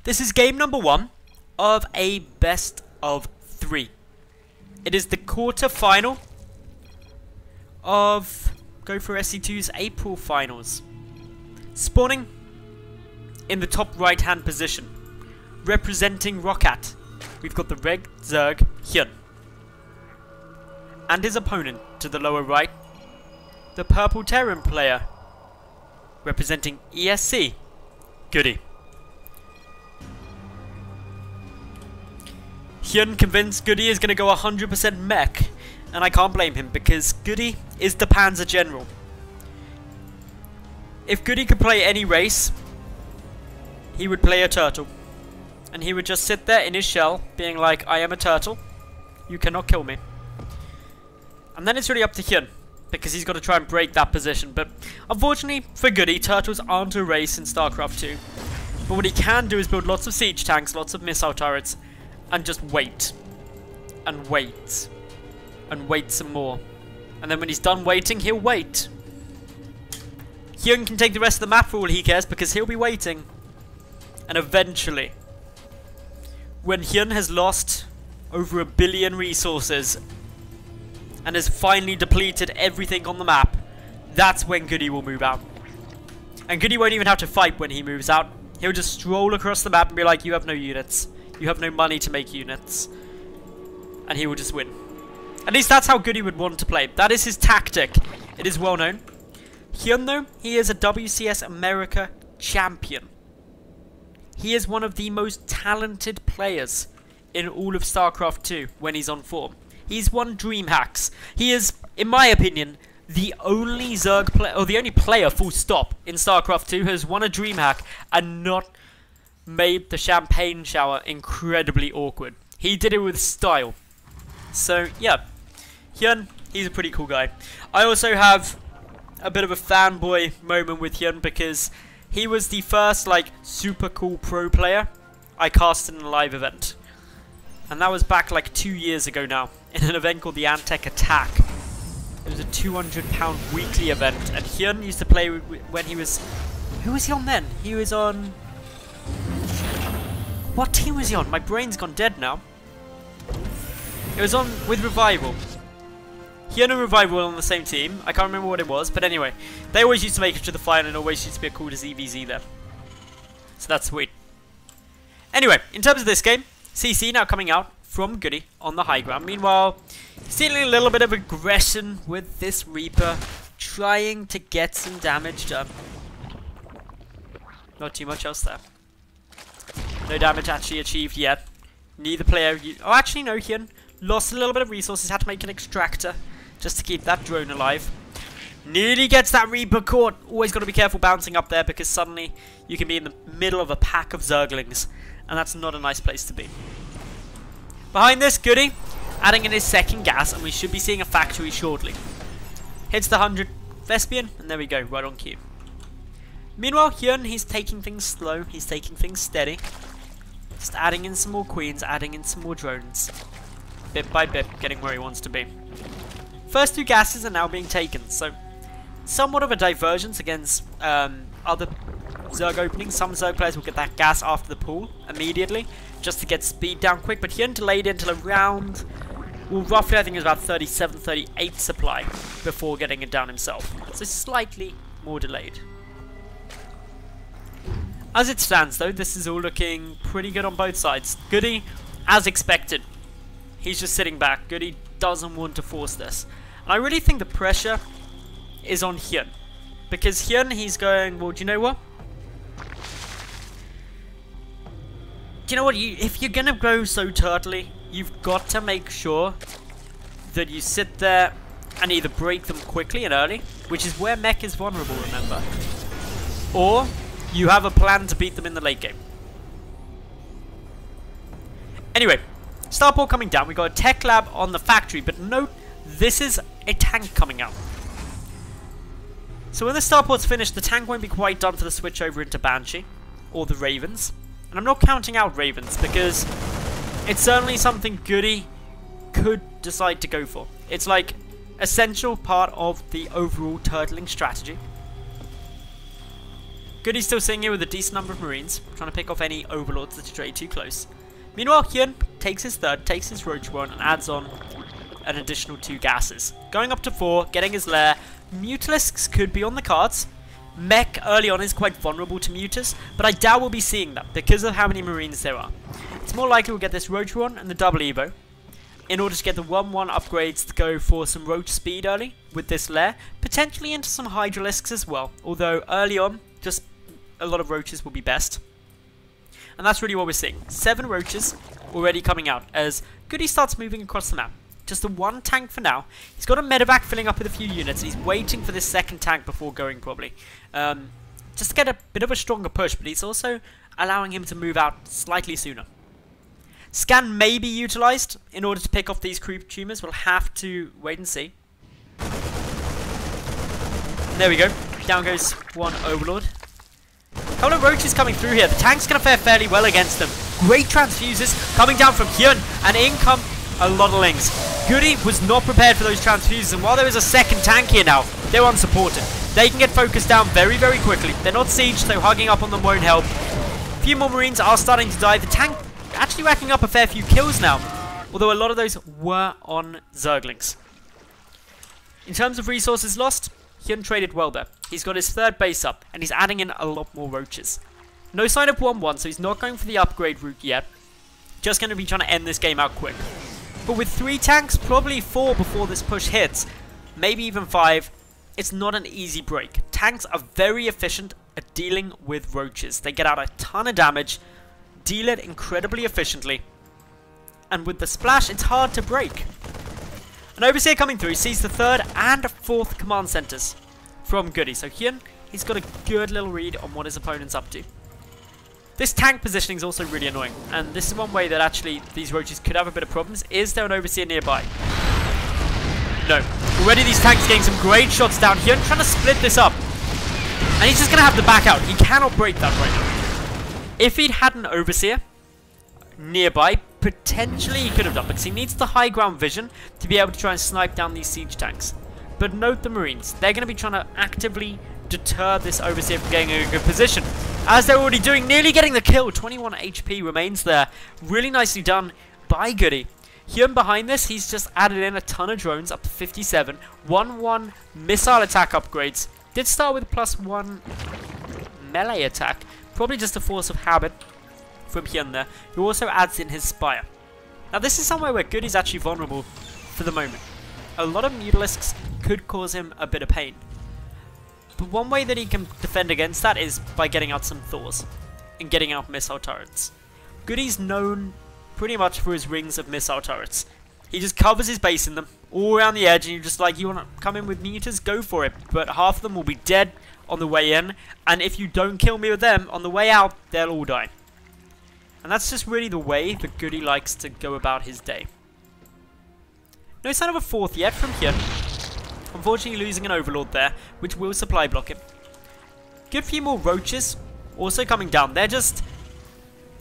This is game number 1 of a best of 3. It is the quarter final of Go for SC2's April finals. Spawning in the top right hand position, representing Roccat, we've got the red Zerg HyuN. And his opponent to the lower right, the purple Terran player, representing ESC, GoOdy. HyuN convinced GoOdy is going to go 100% mech, and I can't blame him because GoOdy is the Panzer General. If GoOdy could play any race, he would play a turtle. And he would just sit there in his shell, being like, I am a turtle, you cannot kill me. And then it's really up to HyuN, because he's got to try and break that position. But unfortunately for GoOdy, turtles aren't a race in Starcraft 2. But what he can do is build lots of siege tanks, lots of missile turrets, and just wait. And wait. And wait some more. And then when he's done waiting, he'll wait. HyuN can take the rest of the map for all he cares, because he'll be waiting. And eventually, when HyuN has lost over 1 billion resources and has finally depleted everything on the map, that's when GoOdy will move out. And GoOdy won't even have to fight when he moves out. He'll just stroll across the map and be like, you have no units. You have no money to make units. And he will just win. At least that's how GoOdy would want to play. That is his tactic. It is well known. HyuN though, he is a WCS America champion. He is one of the most talented players in all of Starcraft 2 when he's on form. He's won DreamHacks. He is, in my opinion, the only Zerg player, or the only player, full stop, in Starcraft 2 who has won a DreamHack and not made the champagne shower incredibly awkward. He did it with style. So, yeah. HyuN, he's a pretty cool guy. I also have a bit of a fanboy moment with HyuN because he was the first, like, super cool pro player I cast in a live event. And that was back, like, 2 years ago now, in an event called the Antec Attack. It was a £200 weekly event, and HyuN used to play when he was... Who was he on then? He was on... What team was he on? My brain's gone dead now. It was on with Revival. HyuN and Revival were on the same team. I can't remember what it was, but anyway. They always used to make it to the final and always used to be called as TvZ there. So that's sweet. Anyway, in terms of this game, CC now coming out from GoOdy on the high ground. Meanwhile, stealing a little bit of aggression with this Reaper, trying to get some damage done. Not too much else there. No damage actually achieved yet. Neither player... Oh, actually no, HyuN lost a little bit of resources, had to make an extractor just to keep that drone alive. Nearly gets that Reaper caught. Always got to be careful bouncing up there because suddenly you can be in the middle of a pack of Zerglings. And that's not a nice place to be. Behind this, GoOdy adding in his second gas, and we should be seeing a factory shortly. Hits the 100 Vespian, and there we go, right on cue. Meanwhile, HyuN, he's taking things slow, he's taking things steady. Just adding in some more queens, adding in some more drones. Bit by bit, getting where he wants to be. First 2 gases are now being taken, so somewhat of a divergence against other Zerg openings. Some Zerg players will get that gas after the pool immediately, just to get speed down quick, but HyuN delayed until around, well, roughly I think it was about 37, 38 supply before getting it down himself. So slightly more delayed. As it stands though, this is all looking pretty good on both sides. GoOdy, as expected, he's just sitting back. GoOdy doesn't want to force this. And I really think the pressure is on HyuN. Because HyuN, he's going, well, do you know what? Do you know what? If you're going to go so turtly, you've got to make sure that you sit there and either break them quickly and early, which is where mech is vulnerable, remember? Or you have a plan to beat them in the late game. Anyway, Starport coming down. We got a tech lab on the factory, but note, this is a tank coming out. So when the Starport's finished, the tank won't be quite done for the switch over into Banshee, or the Ravens. And I'm not counting out Ravens, because it's certainly something GoOdy could decide to go for. It's like essential part of the overall turtling strategy. GoOdy's still sitting here with a decent number of Marines, trying to pick off any overlords that stray too close. Meanwhile, HyuN takes his third, takes his Roach one, and adds on an additional 2 gases. Going up to 4, getting his lair. Mutalisks could be on the cards. Mech early on is quite vulnerable to mutas, but I doubt we'll be seeing that because of how many Marines there are. It's more likely we'll get this Roach one and the double Evo in order to get the 1-1 upgrades to go for some Roach speed early with this lair, potentially into some Hydralisks as well, although early on, just a lot of Roaches will be best. And that's really what we're seeing. 7 Roaches already coming out as GoOdy starts moving across the map. Just the 1 tank for now. He's got a medevac filling up with a few units. He's waiting for this second tank before going probably. Just to get a bit of a stronger push, but he's also allowing him to move out slightly sooner. Scan may be utilised in order to pick off these creep tumors. We'll have to wait and see. There we go. Down goes 1 Overlord. A couple of Roaches coming through here. The tank's going to fare fairly well against them. Great transfuses coming down from HyuN, and in come a lot of Lings. GoOdy was not prepared for those transfuses, and while there is a second tank here now, they're unsupported. They can get focused down very, very quickly. They're not sieged, so hugging up on them won't help. A few more Marines are starting to die. The tank actually racking up a fair few kills now, although a lot of those were on Zerglings. In terms of resources lost, HyuN traded well there. He's got his 3rd base up, and he's adding in a lot more Roaches. No sign of 1-1, so he's not going for the upgrade route yet. Just going to be trying to end this game out quick. But with 3 tanks, probably 4 before this push hits, maybe even 5, it's not an easy break. Tanks are very efficient at dealing with Roaches. They get out a ton of damage, deal it incredibly efficiently, and with the splash, it's hard to break. An Overseer coming through sees the 3rd and 4th command centers from GoOdy. So HyuN, he's got a good little read on what his opponent's up to. This tank positioning is also really annoying, and this is one way that actually these Roaches could have a bit of problems. Is there an Overseer nearby? No. Already these tanks getting some great shots down. HyuN trying to split this up, and he's just going to have to back out. He cannot break that right now. If he'd had an Overseer nearby, potentially he could have done, because he needs the high ground vision to be able to try and snipe down these siege tanks. But note the Marines. They're going to be trying to actively deter this Overseer from getting a good position, as they're already doing, nearly getting the kill. 21 HP remains there. Really nicely done by GoOdy. HyuN behind this, he's just added in a ton of drones, up to 57. 1-1 missile attack upgrades. Did start with +1 melee attack. Probably just a force of habit from HyuN there, who also adds in his Spire. Now this is somewhere where GoOdy's actually vulnerable for the moment. A lot of Mutalisks could cause him a bit of pain. But one way that he can defend against that is by getting out some Thors and getting out missile turrets. GoOdy's known pretty much for his rings of missile turrets. He just covers his base in them all around the edge, and you're just like, you want to come in with mutas? Go for it. But half of them will be dead on the way in, and if you don't kill me with them, on the way out, they'll all die. And that's just really the way that GoOdy likes to go about his day. No sign of a 4th yet from HyuN. Unfortunately losing an Overlord there, which will supply block him. Good few more Roaches also coming down. They're just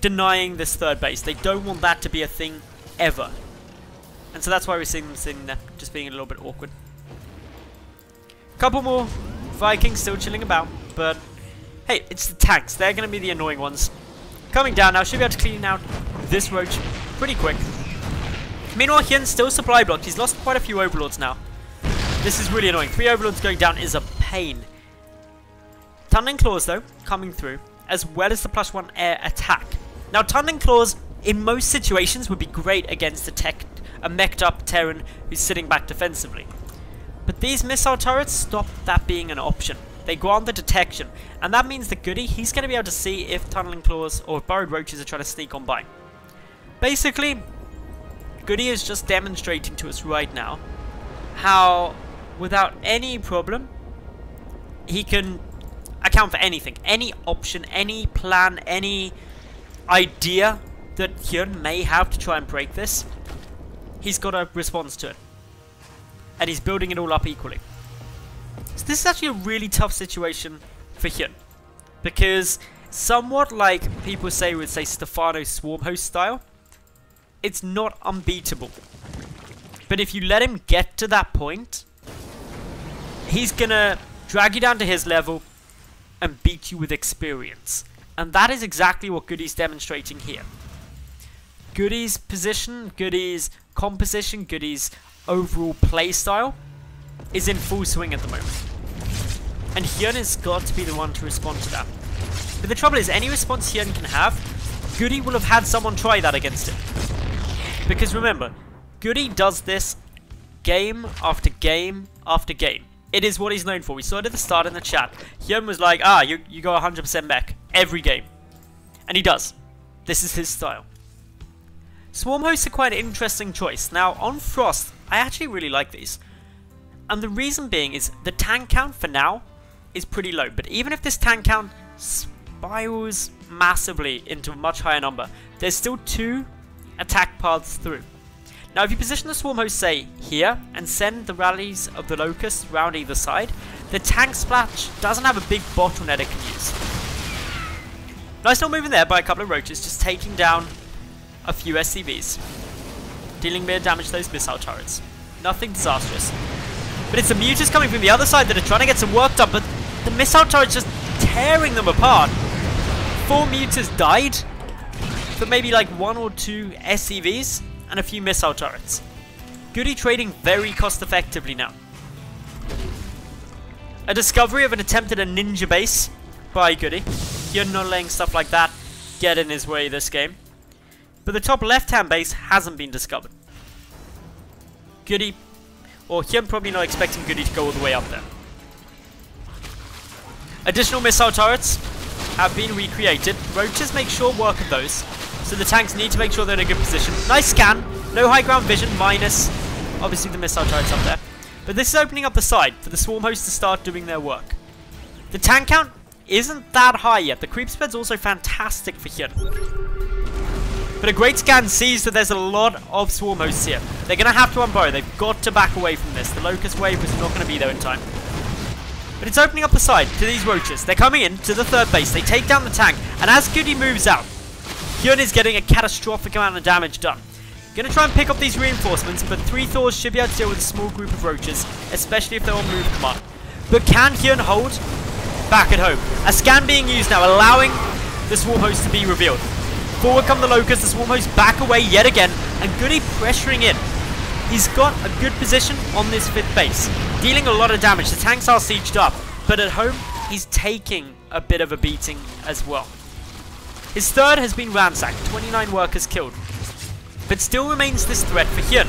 denying this 3rd base. They don't want that to be a thing ever. And so that's why we're seeing them sitting there, just being a little bit awkward. Couple more Vikings still chilling about, but hey, it's the tanks. They're going to be the annoying ones. Coming down now, should be able to clean out this Roach pretty quick. Meanwhile, HyuN's still supply blocked. He's lost quite a few Overlords now. This is really annoying. 3 Overlords going down is a pain. Tunneling Claws, though, coming through, as well as the +1 air attack. Now, Tunneling Claws, in most situations, would be great against a mech'd up Terran who's sitting back defensively. But these missile turrets stop that being an option. They grant the detection, and that means that GoOdy, he's going to be able to see if Tunneling Claws or Burrowed Roaches are trying to sneak on by. Basically, GoOdy is just demonstrating to us right now how, without any problem, he can account for anything, any option, any plan, any idea that HyuN may have to try and break this. He's got a response to it, and he's building it all up equally. So this is actually a really tough situation for HyuN, because somewhat like people say with, say, Stefano's Swarm Host style, it's not unbeatable. But if you let him get to that point, he's gonna drag you down to his level, and beat you with experience. And that is exactly what GoOdy's demonstrating here. GoOdy's position, GoOdy's composition, GoOdy's overall play style is in full swing at the moment. And HyuN has got to be the one to respond to that. But the trouble is, any response HyuN can have, GoOdy will have had someone try that against him. Because remember, GoOdy does this game after game after game. It is what he's known for. We saw it at the start in the chat. HyuN was like, you go 100% mech every game. And he does. This is his style. Swarm hosts are quite an interesting choice. Now, on Frost, I actually really like these. And the reason being is the tank count for now is pretty low. But even if this tank count spirals massively into a much higher number, there's still 2 attack paths through. Now, if you position the swarm host, say, here, and send the rallies of the locusts round either side, the tank splash doesn't have a big bottleneck it can use. Nice little move in there by a couple of roaches, just taking down a few SCVs, dealing mere damage to those missile turrets. Nothing disastrous. But it's the mutas coming from the other side that are trying to get some work done, but the missile turret's just tearing them apart. 4 mutas died for maybe like 1 or 2 SCVs and a few missile turrets. GoOdy trading very cost effectively now. A discovery of an attempt at a ninja base by GoOdy. HyuN not letting stuff like that get in his way this game. But the top left hand base hasn't been discovered. GoOdy, or HyuN probably not expecting GoOdy to go all the way up there. Additional missile turrets have been recreated. Roaches make short work of those, so the tanks need to make sure they're in a good position. Nice scan, no high ground vision, minus obviously the missile turrets up there. But this is opening up the side for the swarm hosts to start doing their work. The tank count isn't that high yet. The creep spread's also fantastic for HyuN. But a great scan sees that there's a lot of swarm hosts here. They're going to have to unburrow. They've got to back away from this. The locust wave was not going to be there in time. But it's opening up the side to these roaches. They're coming in to the third base. They take down the tank. And as GoOdy moves out, HyuN is getting a catastrophic amount of damage done. Gonna try and pick up these reinforcements, but 3 Thors should be able to deal with a small group of roaches, especially if they're on move command. But can HyuN hold? Back at home. A scan being used now, allowing the swarm host to be revealed. Forward come the locusts, the swarm host back away yet again, and GoOdy pressuring in. He's got a good position on this 5th base, dealing a lot of damage. The tanks are sieged up, but at home, he's taking a bit of a beating as well. His 3rd has been ransacked, 29 workers killed. But still remains this threat for HyuN.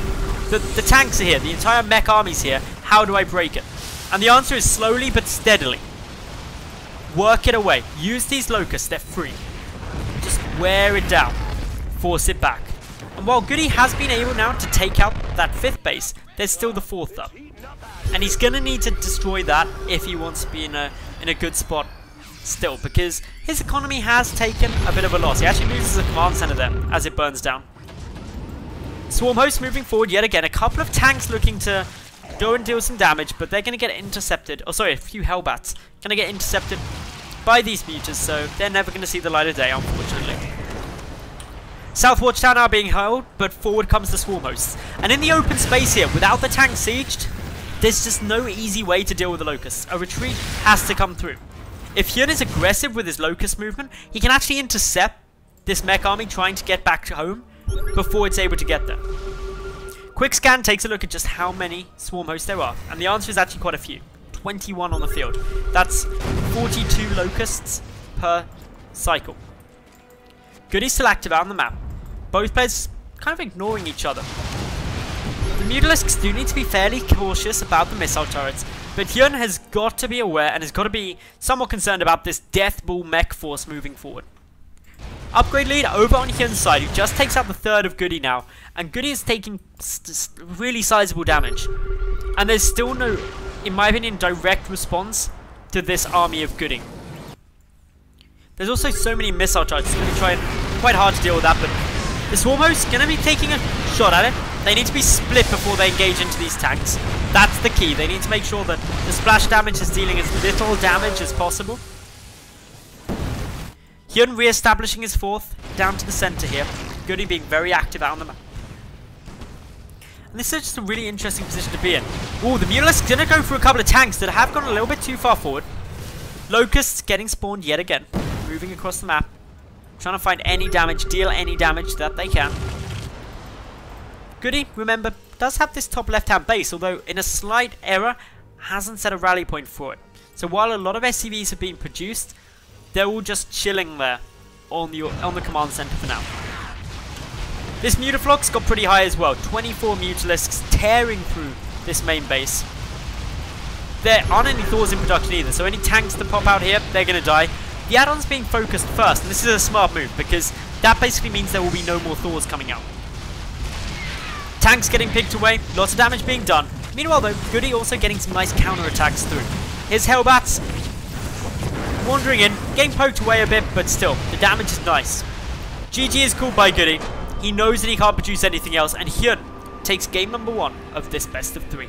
The tanks are here, the entire mech army's here. How do I break it? And the answer is slowly but steadily. Work it away. Use these locusts, they're free. Just wear it down. Force it back. And while GoOdy has been able now to take out that 5th base, there's still the 4th up. And he's going to need to destroy that if he wants to be in a good spot still, because his economy has taken a bit of a loss. He actually loses a command center there as it burns down. Swarm host moving forward yet again. A couple of tanks looking to go and deal some damage, but they're going to get intercepted. Oh, sorry, a few Hellbats. Going to get intercepted by these mutas, so they're never going to see the light of day, unfortunately. South Watchtower now being held, but forward comes the swarm hosts. And in the open space here, without the tank sieged, there's just no easy way to deal with the locusts. A retreat has to come through. If HyuN is aggressive with his locust movement, he can actually intercept this mech army trying to get back to home before it's able to get there. Quick scan takes a look at just how many swarm hosts there are, and the answer is actually quite a few. 21 on the field. That's 42 locusts per cycle. GoOdy's still active out on the map. Both players kind of ignoring each other. The Mutalisks do need to be fairly cautious about the missile turrets, but HyuN has got to be aware and has got to be somewhat concerned about this Death Ball mech force moving forward. Upgrade lead over on HyuN's side, who just takes out the 3rd of GoOdy now, and GoOdy is taking really sizable damage. And there's still no, in my opinion, direct response to this army of GoOdy. There's also so many missile turrets, it's going to try and quite hard to deal with that, but the swarm host is going to be taking a shot at it. They need to be split before they engage into these tanks. That's the key. They need to make sure that the splash damage is dealing as little damage as possible. HyuN re-establishing his 4th down to the center here. GoOdy being very active out on the map. And this is just a really interesting position to be in. Ooh, the Mutalisks gonna go for a couple of tanks that have gone a little bit too far forward. Locusts getting spawned yet again. Moving across the map. Trying to find any damage, deal any damage that they can. GoOdy, remember, does have this top left-hand base, although in a slight error, hasn't set a rally point for it. So while a lot of SCVs have been produced, they're all just chilling there on the command center for now. This Mutaflox got pretty high as well. 24 Mutalisks tearing through this main base. There aren't any Thors in production either, so any tanks that pop out here, they're going to die. The add-on's being focused first, and this is a smart move, because that basically means there will be no more Thors coming out. Tanks getting picked away, lots of damage being done. Meanwhile though, GoOdy also getting some nice counter-attacks through. His Hellbats wandering in, getting poked away a bit, but still, the damage is nice. GG is called by GoOdy. He knows that he can't produce anything else, and HyuN takes game number 1 of this best of 3.